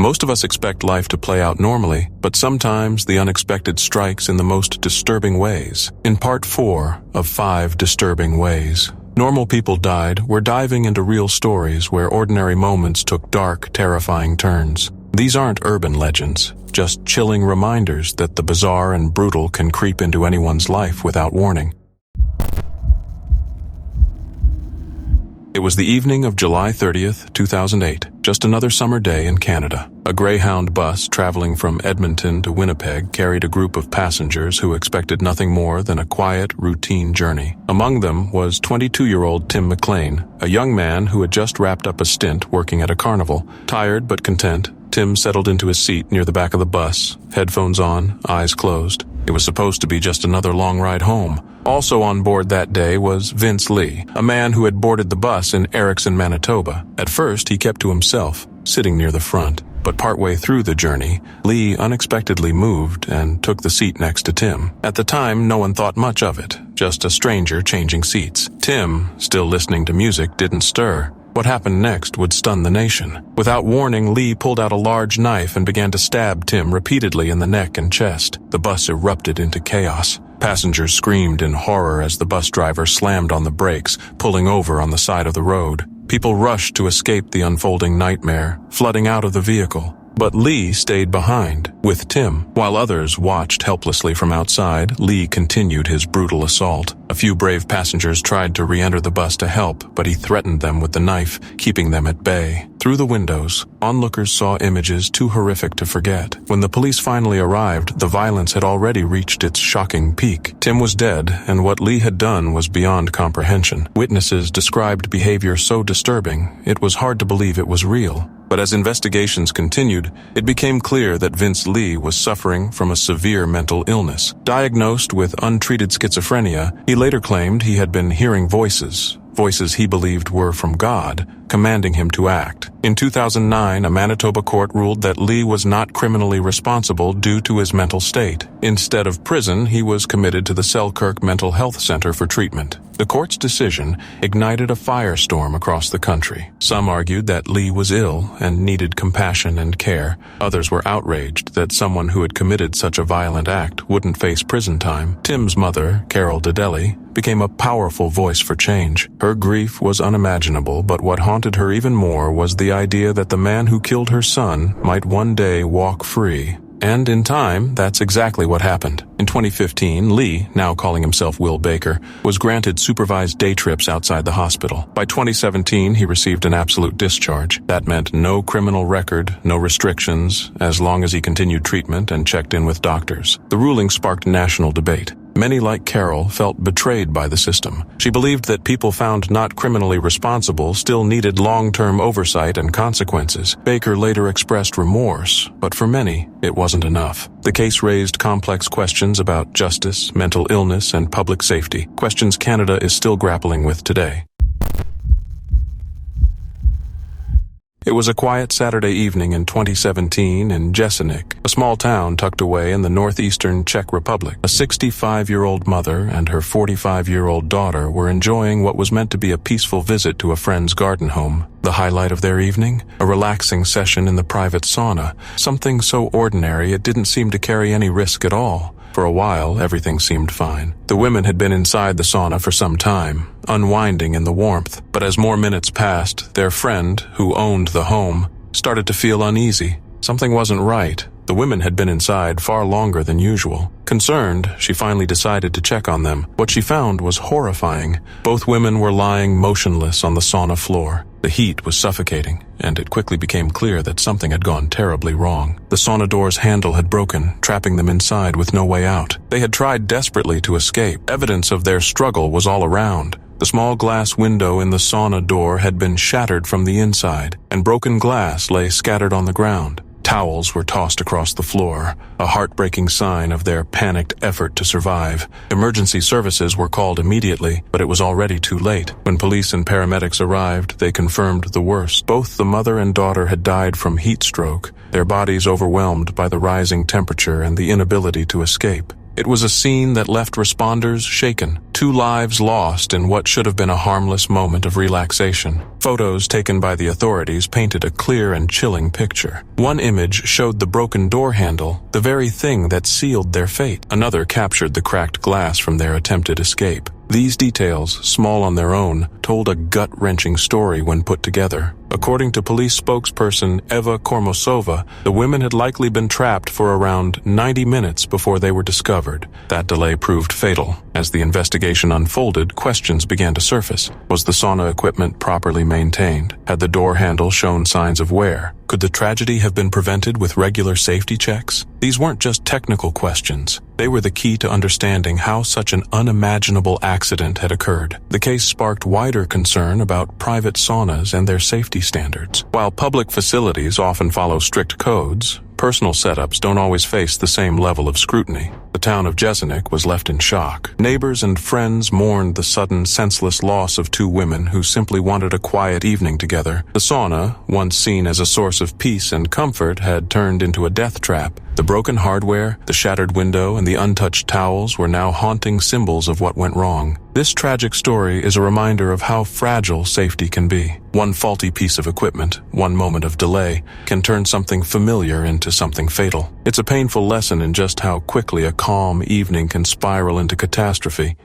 Most of us expect life to play out normally, but sometimes the unexpected strikes in the most disturbing ways. In part 4 of 5 disturbing ways, normal people died, we're diving into real stories where ordinary moments took dark, terrifying turns. These aren't urban legends, just chilling reminders that the bizarre and brutal can creep into anyone's life without warning. It was the evening of July 30th, 2008, just another summer day in Canada. A Greyhound bus traveling from Edmonton to Winnipeg carried a group of passengers who expected nothing more than a quiet, routine journey. Among them was 22-year-old Tim McLean, a young man who had just wrapped up a stint working at a carnival. Tired but content, Tim settled into his seat near the back of the bus, headphones on, eyes closed. It was supposed to be just another long ride home. Also on board that day was Vince Lee, a man who had boarded the bus in Erickson, Manitoba. At first, he kept to himself, sitting near the front. But partway through the journey, Lee unexpectedly moved and took the seat next to Tim. At the time, no one thought much of it, just a stranger changing seats. Tim, still listening to music, didn't stir. What happened next would stun the nation. Without warning, Lee pulled out a large knife and began to stab Tim repeatedly in the neck and chest. The bus erupted into chaos. Passengers screamed in horror as the bus driver slammed on the brakes, pulling over on the side of the road. People rushed to escape the unfolding nightmare, flooding out of the vehicle. But Lee stayed behind, with Tim. While others watched helplessly from outside, Lee continued his brutal assault. A few brave passengers tried to re-enter the bus to help, but he threatened them with the knife, keeping them at bay. Through the windows, onlookers saw images too horrific to forget. When the police finally arrived, the violence had already reached its shocking peak. Tim was dead, and what Lee had done was beyond comprehension. Witnesses described behavior so disturbing, it was hard to believe it was real. But as investigations continued, it became clear that Vince Lee was suffering from a severe mental illness. Diagnosed with untreated schizophrenia, he later claimed he had been hearing voices he believed were from God, commanding him to act. In 2009, a Manitoba court ruled that Lee was not criminally responsible due to his mental state. Instead of prison, he was committed to the Selkirk Mental Health Center for treatment. The court's decision ignited a firestorm across the country. Some argued that Lee was ill and needed compassion and care. Others were outraged that someone who had committed such a violent act wouldn't face prison time. Tim's mother, Carol Dedeli, became a powerful voice for change. Her grief was unimaginable, but what haunted her even more was the idea that the man who killed her son might one day walk free. And in time, that's exactly what happened. In 2015, Lee, now calling himself Will Baker, was granted supervised day trips outside the hospital. By 2017, he received an absolute discharge. That meant no criminal record, no restrictions, as long as he continued treatment and checked in with doctors. The ruling sparked national debate. Many, like Carol, felt betrayed by the system. She believed that people found not criminally responsible still needed long-term oversight and consequences. Baker later expressed remorse, but for many, it wasn't enough. The case raised complex questions about justice, mental illness, and public safety, questions Canada is still grappling with today. It was a quiet Saturday evening in 2017 in Jesenik, a small town tucked away in the northeastern Czech Republic. A 65-year-old mother and her 45-year-old daughter were enjoying what was meant to be a peaceful visit to a friend's garden home. The highlight of their evening? A relaxing session in the private sauna, something so ordinary it didn't seem to carry any risk at all. For a while, everything seemed fine. The women had been inside the sauna for some time, unwinding in the warmth. But as more minutes passed, their friend, who owned the home, started to feel uneasy. Something wasn't right. The women had been inside far longer than usual. Concerned, she finally decided to check on them. What she found was horrifying. Both women were lying motionless on the sauna floor. The heat was suffocating, and it quickly became clear that something had gone terribly wrong. The sauna door's handle had broken, trapping them inside with no way out. They had tried desperately to escape. Evidence of their struggle was all around. The small glass window in the sauna door had been shattered from the inside, and broken glass lay scattered on the ground. Towels were tossed across the floor, a heartbreaking sign of their panicked effort to survive. Emergency services were called immediately, but it was already too late. When police and paramedics arrived, they confirmed the worst. Both the mother and daughter had died from heat stroke, their bodies overwhelmed by the rising temperature and the inability to escape. It was a scene that left responders shaken. 2 lives lost in what should have been a harmless moment of relaxation. Photos taken by the authorities painted a clear and chilling picture. One image showed the broken door handle, the very thing that sealed their fate. Another captured the cracked glass from their attempted escape. These details, small on their own, told a gut-wrenching story when put together. According to police spokesperson Eva Kormosova, the women had likely been trapped for around 90 minutes before they were discovered. That delay proved fatal. As the investigation unfolded, questions began to surface. Was the sauna equipment properly maintained? Had the door handle shown signs of wear? Could the tragedy have been prevented with regular safety checks? These weren't just technical questions. They were the key to understanding how such an unimaginable accident had occurred. The case sparked wider concern about private saunas and their safety standards. While public facilities often follow strict codes, personal setups don't always face the same level of scrutiny. The town of Jesenik was left in shock. Neighbors and friends mourned the sudden, senseless loss of 2 women who simply wanted a quiet evening together. The sauna, once seen as a source of peace and comfort, had turned into a death trap. The broken hardware, the shattered window, and the untouched towels were now haunting symbols of what went wrong. This tragic story is a reminder of how fragile safety can be. One faulty piece of equipment, one moment of delay, can turn something familiar into something fatal. It's a painful lesson in just how quickly a calm evening can spiral into catastrophe.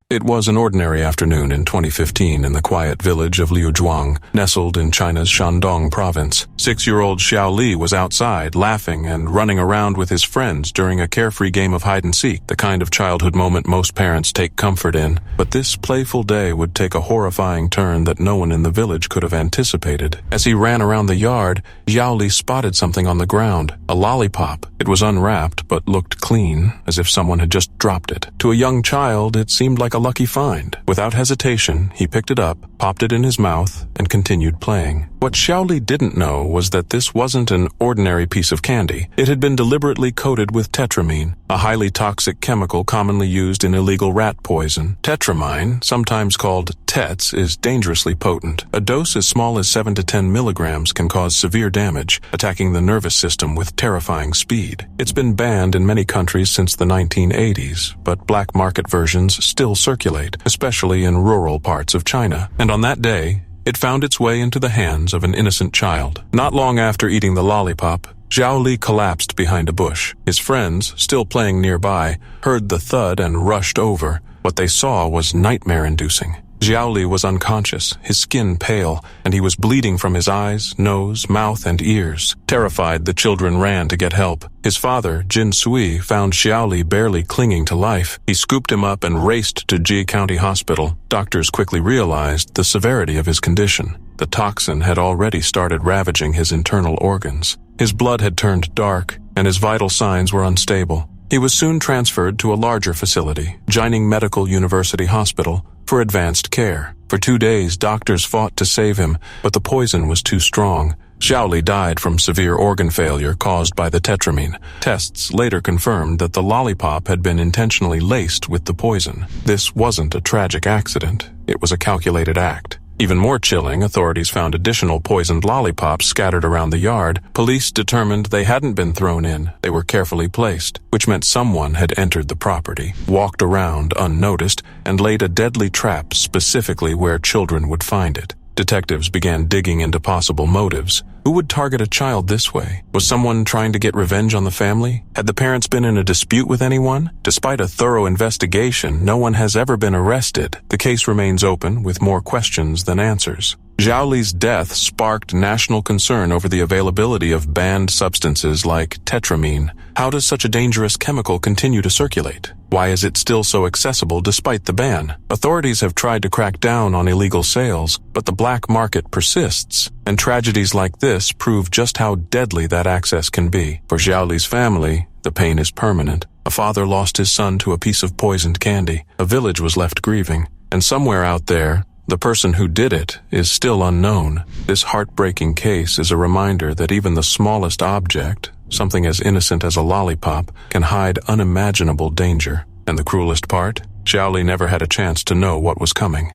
It was an ordinary afternoon in 2015 in the quiet village of Liuzhuang, nestled in China's Shandong province. 6-year-old Xiao Li was outside, laughing and running around with his friends during a carefree game of hide-and-seek, the kind of childhood moment most parents take comfort in. But this playful day would take a horrifying turn that no one in the village could have anticipated. As he ran around the yard, Xiao Li spotted something on the ground, a lollipop. It was unwrapped, but looked clean, as if someone had just dropped it. To a young child, it seemed like a lucky find. Without hesitation, he picked it up, popped it in his mouth, and continued playing. What Xiao Li didn't know was that this wasn't an ordinary piece of candy. It had been deliberately coated with tetramine, a highly toxic chemical commonly used in illegal rat poison. Tetramine, sometimes called TETS, is dangerously potent. A dose as small as 7 to 10 milligrams can cause severe damage, attacking the nervous system with terrifying speed. It's been banned in many countries since the 1980s, but black market versions still circulate, especially in rural parts of China. And on that day, it found its way into the hands of an innocent child. Not long after eating the lollipop, Xiao Li collapsed behind a bush. His friends, still playing nearby, heard the thud and rushed over. What they saw was nightmare-inducing. Xiao Li was unconscious, his skin pale, and he was bleeding from his eyes, nose, mouth, and ears. Terrified, the children ran to get help. His father, Jin Sui, found Xiao Li barely clinging to life. He scooped him up and raced to Ji County Hospital. Doctors quickly realized the severity of his condition. The toxin had already started ravaging his internal organs. His blood had turned dark, and his vital signs were unstable. He was soon transferred to a larger facility, Jining Medical University Hospital, for advanced care. For 2 days, doctors fought to save him, but the poison was too strong. Xiao Li died from severe organ failure caused by the tetramine. Tests later confirmed that the lollipop had been intentionally laced with the poison. This wasn't a tragic accident. It was a calculated act. Even more chilling, authorities found additional poisoned lollipops scattered around the yard. Police determined they hadn't been thrown in. They were carefully placed, which meant someone had entered the property, walked around unnoticed, and laid a deadly trap specifically where children would find it. Detectives began digging into possible motives. Who would target a child this way? Was someone trying to get revenge on the family? Had the parents been in a dispute with anyone? Despite a thorough investigation, no one has ever been arrested. The case remains open, with more questions than answers. Xiao Li's death sparked national concern over the availability of banned substances like tetramine. How does such a dangerous chemical continue to circulate? Why is it still so accessible despite the ban? Authorities have tried to crack down on illegal sales, but the black market persists, and tragedies like this prove just how deadly that access can be. For Xiao Li's family, the pain is permanent. A father lost his son to a piece of poisoned candy. A village was left grieving, and somewhere out there, the person who did it is still unknown. This heartbreaking case is a reminder that even the smallest object, something as innocent as a lollipop, can hide unimaginable danger. And the cruelest part? Xiao Li never had a chance to know what was coming.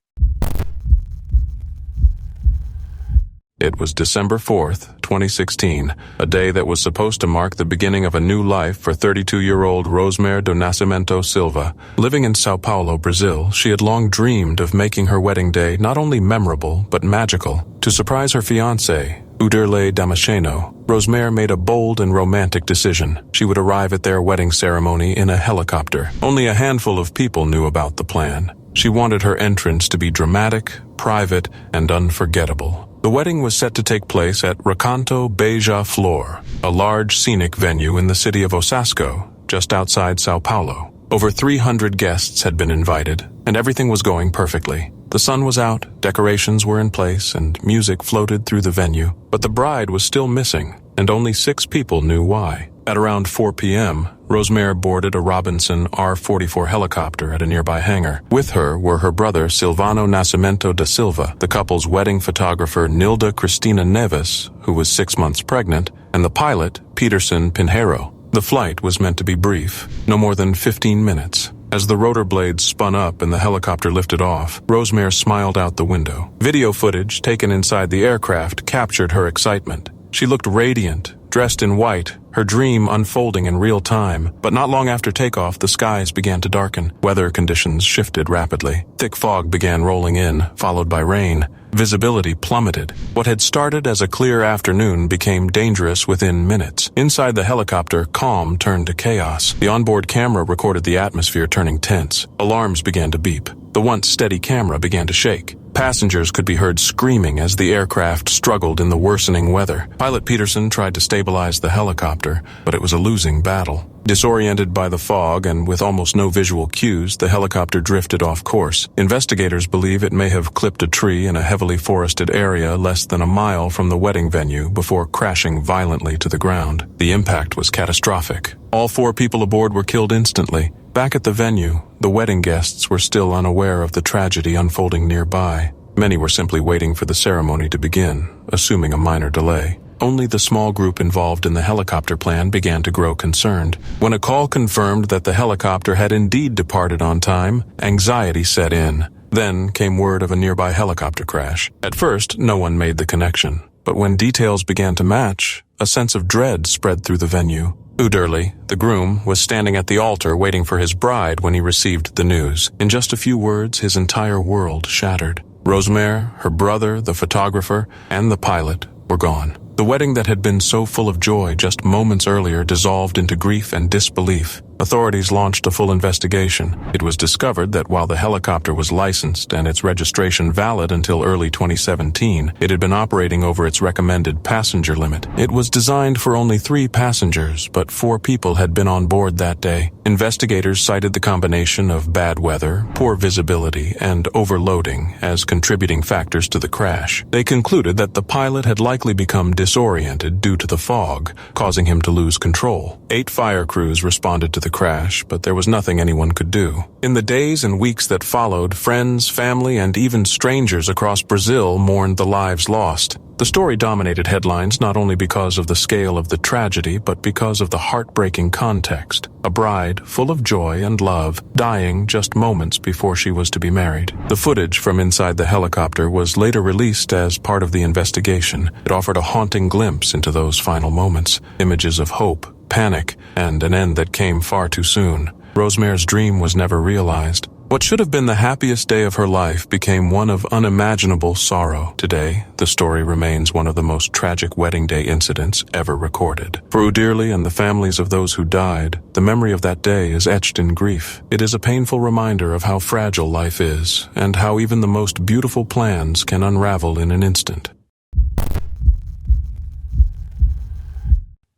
It was December 4th, 2016, a day that was supposed to mark the beginning of a new life for 32-year-old Rosemary do Nascimento Silva. Living in Sao Paulo, Brazil, she had long dreamed of making her wedding day not only memorable, but magical. To surprise her fiancé, Uderley Damasceno, Rosemary made a bold and romantic decision. She would arrive at their wedding ceremony in a helicopter. Only a handful of people knew about the plan. She wanted her entrance to be dramatic, private, and unforgettable. The wedding was set to take place at Recanto Beija-Flor, a large scenic venue in the city of Osasco, just outside Sao Paulo. Over 300 guests had been invited, and everything was going perfectly. The sun was out, decorations were in place, and music floated through the venue. But the bride was still missing, and only 6 people knew why. At around 4 p.m., Rosemary boarded a Robinson R-44 helicopter at a nearby hangar. With her were her brother Silvano Nascimento da Silva, the couple's wedding photographer Nilda Cristina Neves, who was 6 months pregnant, and the pilot Peterson Pinheiro. The flight was meant to be brief, no more than 15 minutes. As the rotor blades spun up and the helicopter lifted off, Rosemary smiled out the window. Video footage taken inside the aircraft captured her excitement. She looked radiant, dressed in white, her dream unfolding in real time. But not long after takeoff, the skies began to darken. Weather conditions shifted rapidly. Thick fog began rolling in, followed by rain. Visibility plummeted. What had started as a clear afternoon became dangerous within minutes. Inside the helicopter, calm turned to chaos. The onboard camera recorded the atmosphere turning tense. Alarms began to beep. The once steady camera began to shake. Passengers could be heard screaming as the aircraft struggled in the worsening weather. Pilot Peterson tried to stabilize the helicopter, but it was a losing battle. Disoriented by the fog and with almost no visual cues, the helicopter drifted off course. Investigators believe it may have clipped a tree in a heavily forested area less than a mile from the wedding venue before crashing violently to the ground. The impact was catastrophic. All 4 people aboard were killed instantly. Back at the venue, the wedding guests were still unaware of the tragedy unfolding nearby. Many were simply waiting for the ceremony to begin, assuming a minor delay. Only the small group involved in the helicopter plan began to grow concerned. When a call confirmed that the helicopter had indeed departed on time, anxiety set in. Then came word of a nearby helicopter crash. At first, no one made the connection. But when details began to match, a sense of dread spread through the venue. Uderley, the groom, was standing at the altar waiting for his bride when he received the news. In just a few words, his entire world shattered. Rosemary, her brother, the photographer, and the pilot were gone. The wedding that had been so full of joy just moments earlier dissolved into grief and disbelief. Authorities launched a full investigation. It was discovered that while the helicopter was licensed and its registration valid until early 2017, it had been operating over its recommended passenger limit. It was designed for only 3 passengers, but 4 people had been on board that day. Investigators cited the combination of bad weather, poor visibility, and overloading as contributing factors to the crash. They concluded that the pilot had likely become disoriented due to the fog, causing him to lose control. 8 fire crews responded to the crash, but there was nothing anyone could do. In the days and weeks that followed, friends, family, and even strangers across Brazil mourned the lives lost. The story dominated headlines not only because of the scale of the tragedy, but because of the heartbreaking context. A bride, full of joy and love, dying just moments before she was to be married. The footage from inside the helicopter was later released as part of the investigation. It offered a haunting glimpse into those final moments, images of hope, panic, and an end that came far too soon. Rosemary's dream was never realized. What should have been the happiest day of her life became one of unimaginable sorrow. Today, the story remains one of the most tragic wedding day incidents ever recorded. For Uderley and the families of those who died, the memory of that day is etched in grief. It is a painful reminder of how fragile life is, and how even the most beautiful plans can unravel in an instant.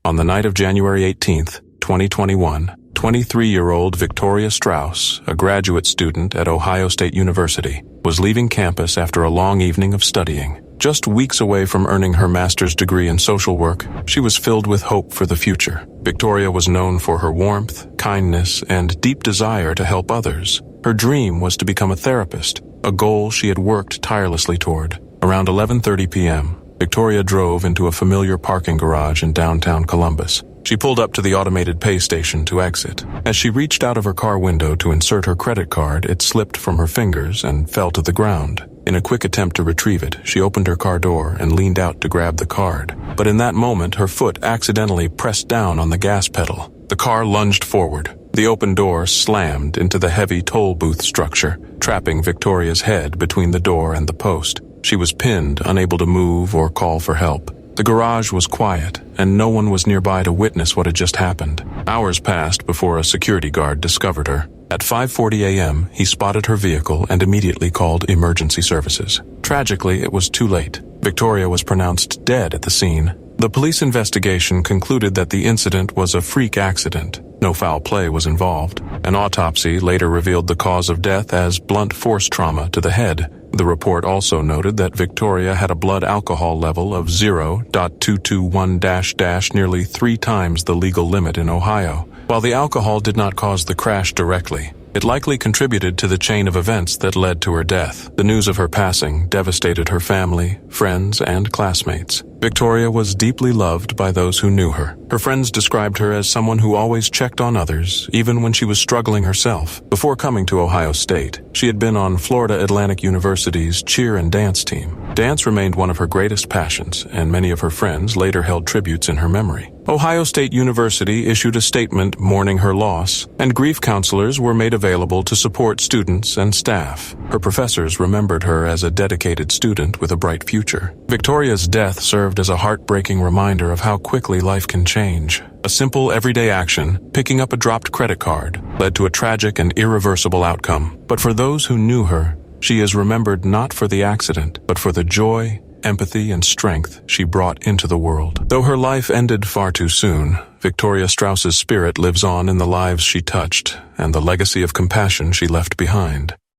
On the night of January 18th, 2021, 23-year-old Victoria Strauss, a graduate student at Ohio State University, was leaving campus after a long evening of studying. Just weeks away from earning her master's degree in social work, she was filled with hope for the future. Victoria was known for her warmth, kindness, and deep desire to help others. Her dream was to become a therapist, a goal she had worked tirelessly toward. Around 11:30 p.m., Victoria drove into a familiar parking garage in downtown Columbus. She pulled up to the automated pay station to exit. As she reached out of her car window to insert her credit card, it slipped from her fingers and fell to the ground. In a quick attempt to retrieve it, she opened her car door and leaned out to grab the card. But in that moment, her foot accidentally pressed down on the gas pedal. The car lunged forward. The open door slammed into the heavy toll booth structure, trapping Victoria's head between the door and the post. She was pinned, unable to move or call for help. The garage was quiet, and no one was nearby to witness what had just happened. Hours passed before a security guard discovered her. At 5:40 a.m., he spotted her vehicle and immediately called emergency services. Tragically, it was too late. Victoria was pronounced dead at the scene. The police investigation concluded that the incident was a freak accident. No foul play was involved. An autopsy later revealed the cause of death as blunt force trauma to the head. The report also noted that Victoria had a blood alcohol level of 0.221-, nearly 3 times the legal limit in Ohio. While the alcohol did not cause the crash directly, it likely contributed to the chain of events that led to her death. The news of her passing devastated her family, friends, and classmates. Victoria was deeply loved by those who knew her. Her friends described her as someone who always checked on others, even when she was struggling herself. Before coming to Ohio State, she had been on Florida Atlantic University's cheer and dance team. Dance remained one of her greatest passions, and many of her friends later held tributes in her memory. Ohio State University issued a statement mourning her loss, and grief counselors were made available to support students and staff. Her professors remembered her as a dedicated student with a bright future. Victoria's death served as a heartbreaking reminder of how quickly life can change. A simple everyday action, picking up a dropped credit card, led to a tragic and irreversible outcome. But for those who knew her, she is remembered not for the accident, but for the joy, empathy, and strength she brought into the world. Though her life ended far too soon, Victoria Strauss's spirit lives on in the lives she touched and the legacy of compassion she left behind.